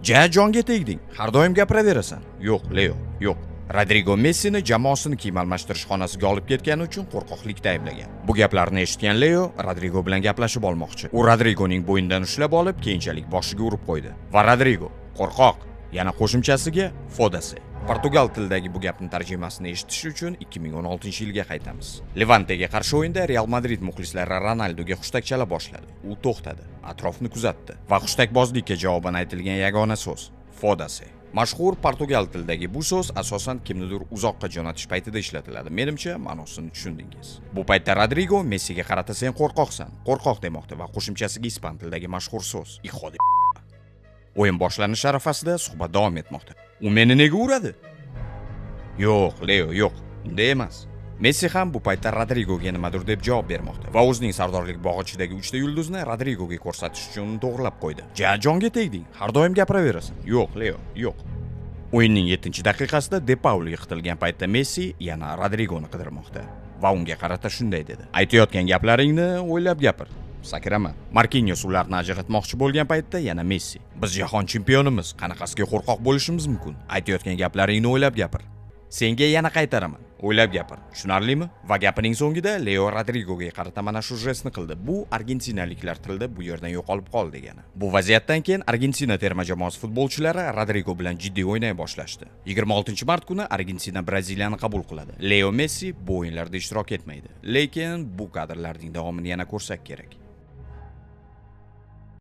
Jonga tegding. Har doim gapiraverasan. Yo'q, Leo, yo'q. Rodrigo Messini jamoasini kiyim almashtirish xonasiga olib ketgani uchun qo'rqoqlikda ayblagan. Bu gaplarni eshitgan Leo Rodrigo bilan gaplashib olmoqchi. U Rodrigoning bo'ynidan ushlab olib, keyinchalik boshiga urib qo'ydi. Va Rodrigo, qo'rqoq, yana qo'shimchasiga Fodase. Portugal tilidagi bu gapning tarjimasini eshitish uchun 2016-yilga qaytamiz. Levantega qarshi o'yinda Real Madrid muxlislari Ronaldoga hushtakchala boshladi. U to'xtadi, atrofni kuzatdi va hushtakbozlikka javoban aytilgan yagona so'z Fodase. Mashhur portugal tilidagi bu so'z asosan kimnidir uzoqqa jo'natish paytida ishlatiladi. Menimcha, ma'nosini tushundingiz. Bu paytda Rodrigo Messiga qarata sen qo'rqoqsan, qo'rqoq demoqda va qo'shimchasiga ispan tilidagi mashhur so'z hijo de. O'yin boshlanish arafasida suhbat davom etmoqda. U meni nega uradi? Yo'q, Leo, yo'q. Unday emas. Messi ham bu paytda Rodrigoga nimadir deb javob bermoqda va o'zining sardorlik bog'ichidagi 3 ta yulduzni Rodrigoga ko'rsatish uchun to'g'rilab qo'ydi. Jonga tegding. Har doim gapiraverasan. Yo'q, Leo, yo'q. O'yinning 7-daqiqasida De Paul yiqitilgan paytda Messi yana Rodrigoni qidirmoqda va unga qarata shunday dedi: "Aytayotgan gaplaringni o'ylab gapir. Sakrama." Marquinhos ularni ajratmoqchi bo'lgan paytda yana Messi: "Biz jahon chempionimiz, qanaqasiga qo'rqoq bo'lishimiz mumkin? Aytayotgan gaplaringni o'ylab gapir. Senga yana qaytaraman. O'ylab gapir. Tushunarlimi?" Va gapining so'ngida Leo Rodrigoga qarata mana shu jestni qildi. Bu argentinaliklar tilida bu yerdan yo'qolib qol degani. Bu vaziyatdan keyin Argentina terma jamoasi futbolchilari Rodrigo bilan jiddiy o'ynay boshlashdi. 26-mart kuni Argentina Braziliyani qabul qiladi. Leo Messi bu o'yinlarda ishtirok etmaydi. Lekin bu kadrlarning davomini yana ko'rsak kerak.